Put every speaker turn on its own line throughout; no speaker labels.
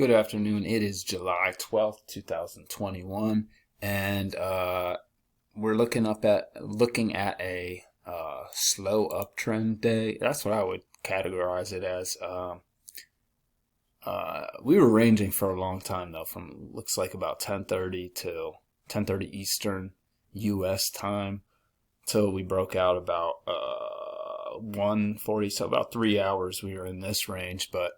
Good afternoon. It is July 12th, 2021, and we're looking at a slow uptrend day. That's what I would categorize it as. We were ranging for a long time though, from looks like about 10:30 till 10:30 Eastern U.S. time, till we broke out about 1:40, so about 3 hours we were in this range, but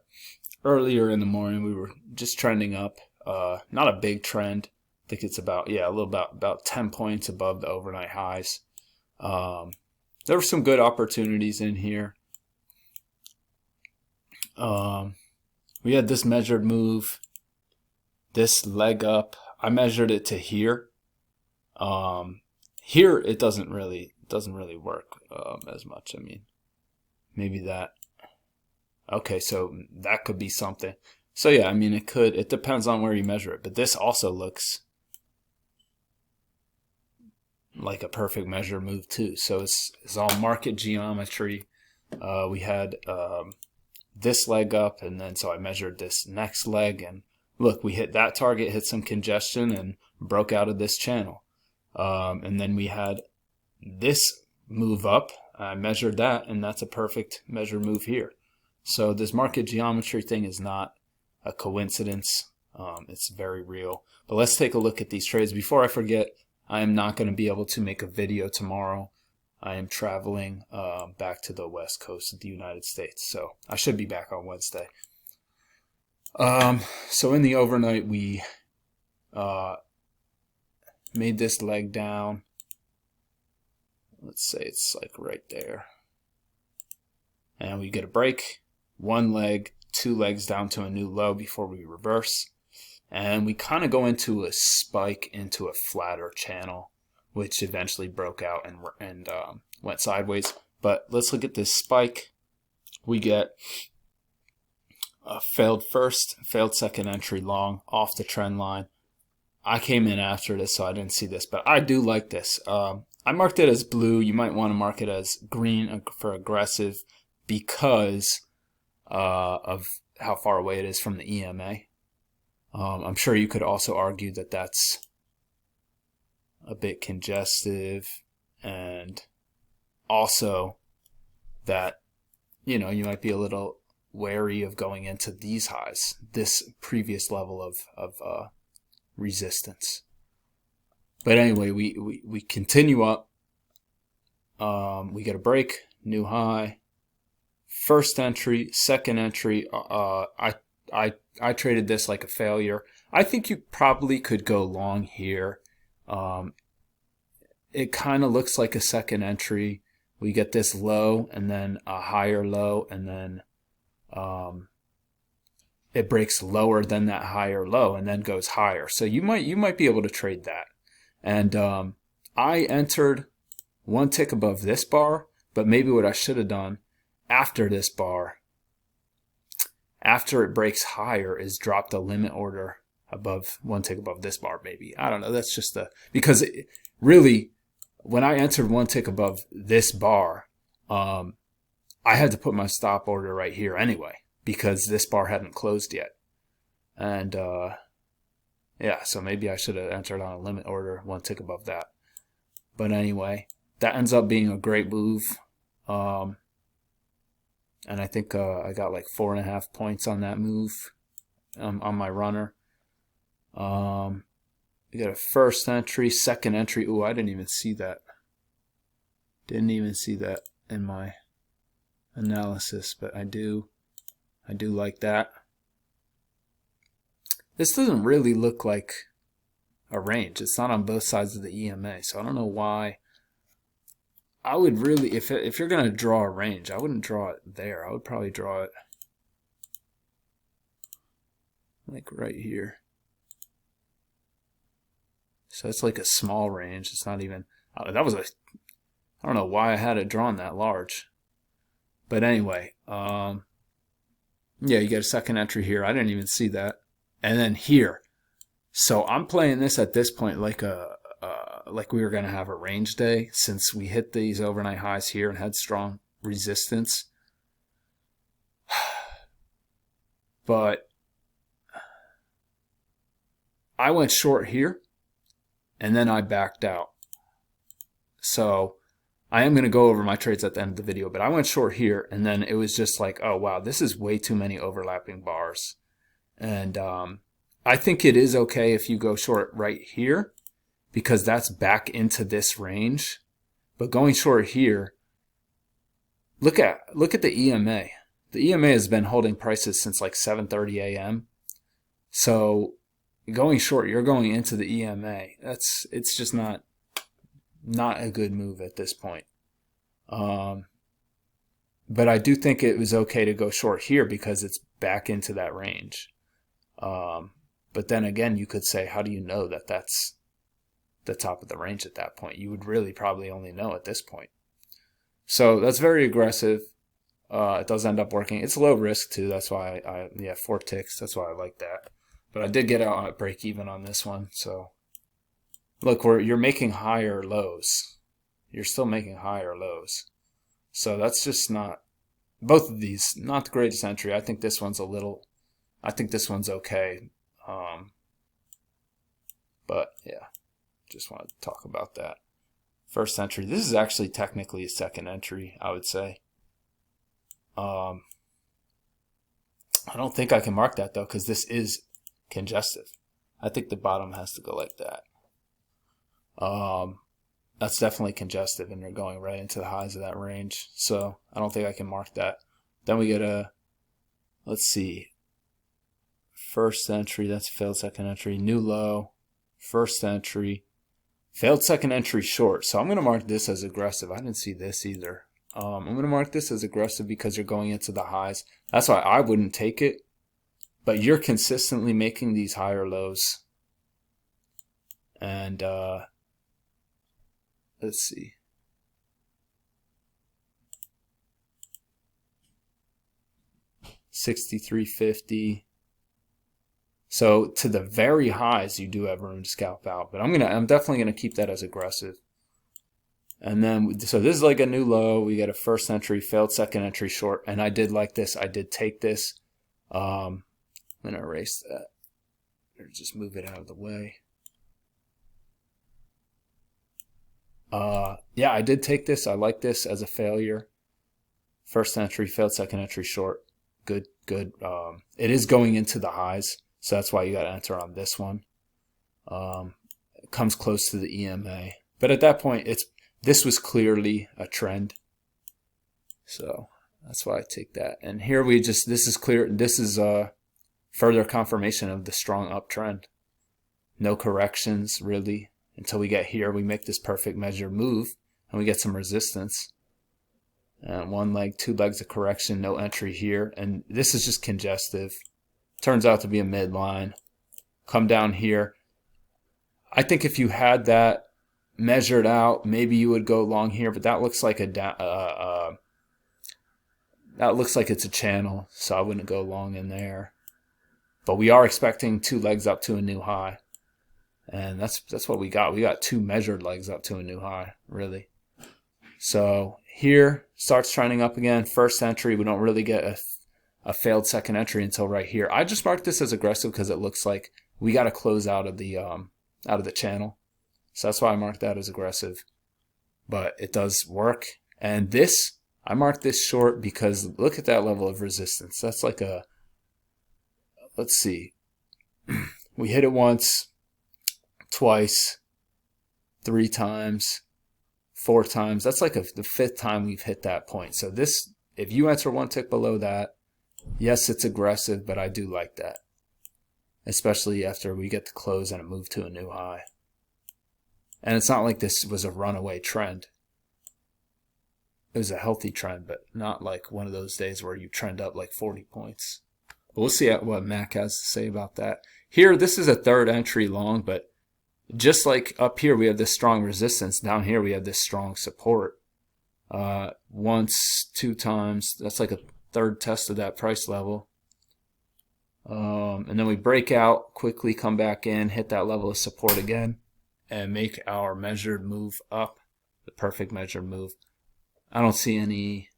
earlier in the morning we were just trending up, not a big trend. I think it's about, a little about 10 points above the overnight highs. There were some good opportunities in here. We had this measured move, this leg up. I measured it to here. Here it doesn't really work as much. I mean, maybe that. Okay, so that could be something. So yeah, I mean, it depends on where you measure it, but this also looks like a perfect measure move too. So it's all market geometry. We had this leg up, and then so I measured this next leg, and look, we hit that target, hit some congestion, and broke out of this channel. And then we had this move up. I measured that, and that's a perfect measure move here. So this market geometry thing is not a coincidence. It's very real. But let's take a look at these trades. Before I forget, I am not going to be able to make a video tomorrow. I am traveling back to the west coast of the United States. So I should be back on Wednesday. So in the overnight, we made this leg down. Let's say it's like right there. And we get a break. One leg, two legs down to a new low before we reverse. And we kind of go into a spike into a flatter channel, which eventually broke out and went sideways. But let's look at this spike. We get a failed first, failed second entry long off the trend line. I came in after this, so I didn't see this, but I do like this. I marked it as blue. You might want to mark it as green for aggressive because of how far away it is from the EMA. I'm sure you could also argue that that's a bit congestive, and also that, you might be a little wary of going into these highs, this previous level of resistance. But anyway, we continue up. We get a break, new high. First entry, second entry, I traded this like a failure. I think you probably could go long here. It kind of looks like a second entry. We get this low and then a higher low, and then it breaks lower than that higher low and then goes higher. So you might be able to trade that. And I entered one tick above this bar, but maybe what I should have done after this bar, after it breaks higher, is drop the limit order above one tick above this bar. Maybe, I don't know. That's just because really, when I entered one tick above this bar, I had to put my stop order right here anyway because this bar hadn't closed yet. And yeah, so maybe I should have entered on a limit order one tick above that. But anyway, that ends up being a great move. And I think I got like 4.5 points on that move on my runner. We got a first entry, second entry. Ooh, I didn't even see that. Didn't even see that in my analysis, but I do like that. This doesn't really look like a range. It's not on both sides of the EMA, so I don't know why. I would really, if you're going to draw a range, I wouldn't draw it there. I would probably draw it like right here. So it's like a small range. It's not even, I don't know why I had it drawn that large. But anyway, yeah, you get a second entry here. I didn't even see that. And then here. So I'm playing this at this point like we were going to have a range day, since we hit these overnight highs here and had strong resistance. But I went short here, and then I backed out. So I am going to go over my trades at the end of the video, but I went short here, and then it was just like, oh wow, this is way too many overlapping bars. And I think it is okay if you go short right here, because that's back into this range. But going short here, look at the EMA. The EMA has been holding prices since like 7:30 a.m. So going short, you're going into the EMA. It's just not a good move at this point. But I do think it was okay to go short here because it's back into that range. But then again, you could say, how do you know that that's the top of the range at that point? You would really probably only know at this point. So that's very aggressive. It does end up working. It's low risk too. That's why yeah, 4 ticks. That's why I like that. But I did get out at break even on this one. So look, you're making higher lows. You're still making higher lows. So that's just not, both of these, not the greatest entry. I think this one's okay. But yeah, just wanted to talk about that. First entry. This is actually technically a second entry, I would say. I don't think I can mark that though, because this is congestive. I think the bottom has to go like that. That's definitely congestive, and you're going right into the highs of that range. So I don't think I can mark that. Then we get a, let's see, first entry. That's failed second entry. New low, first entry, failed second entry short. So I'm going to mark this as aggressive. I didn't see this either. I'm going to mark this as aggressive because you're going into the highs. That's why I wouldn't take it. But you're consistently making these higher lows. And let's see. $63.50. So to the very highs, you do have room to scalp out. But I'm definitely gonna keep that as aggressive. And then, so this is like a new low. We get a first entry, failed second entry short, and I did like this. I did take this. I'm gonna erase that, or just move it out of the way. Yeah, I did take this. I like this as a failure. First entry, failed second entry short. Good. It is going into the highs, so that's why you got to enter on this one. It comes close to the EMA, but at that point, this was clearly a trend. So that's why I take that. And here this is clear. This is further confirmation of the strong uptrend. No corrections really until we get here. We make this perfect measure move and we get some resistance. And 1 leg, 2 legs of correction, no entry here. And this is just congestive. Turns out to be a midline. Come down here. I think if you had that measured out, maybe you would go long here, but that looks like that looks like it's a channel, so I wouldn't go long in there. But we are expecting 2 legs up to a new high. And that's what we got. We got 2 measured legs up to a new high, really. So here starts trending up again. First entry, we don't really get a failed second entry until right here. I just marked this as aggressive because it looks like we got to close out of the channel. So that's why I marked that as aggressive. But it does work. And this, I marked this short because look at that level of resistance. That's like a, let's see. We hit it once, twice, 3 times, 4 times. That's like the 5th time we've hit that point. So this, if you enter 1 tick below that, yes, it's aggressive, but I do like that. Especially after we get to close and it moved to a new high. And it's not like this was a runaway trend. It was a healthy trend, but not like one of those days where you trend up like 40 points. But we'll see what Mac has to say about that. Here, this is a 3rd entry long, but just like up here, we have this strong resistance. Down here, we have this strong support. Once, 2 times. That's like a 3rd test of that price level. And then we break out, quickly come back in, hit that level of support again, and make our measured move up. The perfect measured move. I don't see any.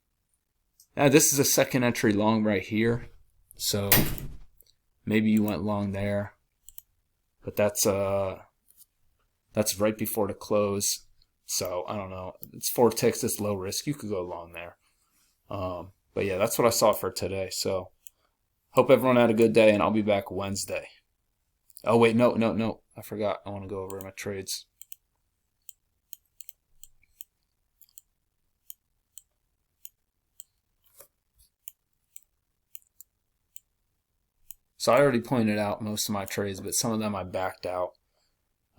This is a 2nd entry long right here. So maybe you went long there. but that's right before the close. So I don't know. It's 4 ticks. It's low risk. You could go long there. But yeah, that's what I saw for today. So hope everyone had a good day, and I'll be back Wednesday. Oh wait, no. I forgot. I want to go over my trades. So I already pointed out most of my trades, but some of them I backed out.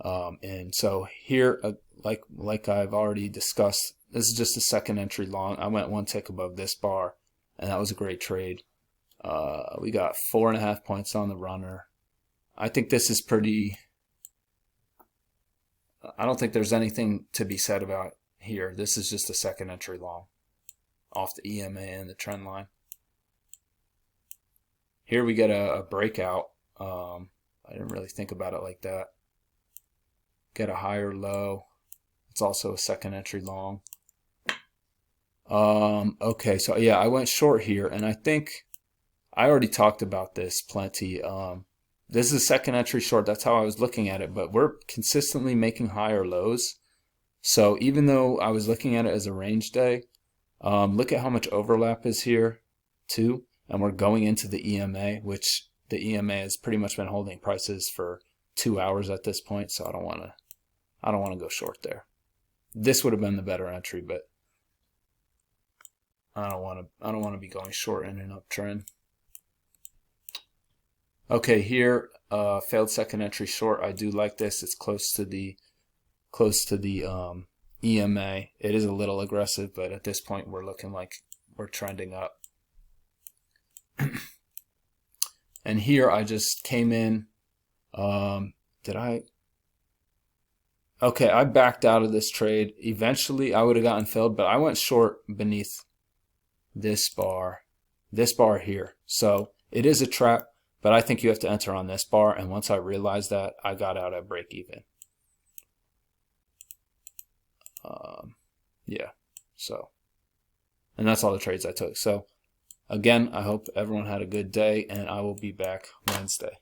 And so here, like I've already discussed, this is just a second entry long. I went 1 tick above this bar, and that was a great trade. We got 4.5 points on the runner. I think this is pretty. I don't think there's anything to be said about here. This is just a second entry long off the EMA and the trend line. Here we get a breakout. I didn't really think about it like that. Get a higher low. It's also a second entry long. Okay, so yeah, I went short here, and I think I already talked about this plenty. This is a second entry short. That's how I was looking at it, but we're consistently making higher lows. So even though I was looking at it as a range day, look at how much overlap is here too. And we're going into the EMA, which the EMA has pretty much been holding prices for 2 hours at this point. So I don't want to go short there. This would have been the better entry, but I don't want to be going short in an uptrend. Okay, here failed second entry short. I do like this. It's close to the EMA. It is a little aggressive, but at this point we're looking like we're trending up. And here I just came in. Okay, I backed out of this trade. Eventually I would have gotten filled, but I went short beneath this bar here. So it is a trap, but I think you have to enter on this bar, and once I realized that, I got out at break even. Yeah, so, and that's all the trades I took. So again, I hope everyone had a good day, and I will be back Wednesday.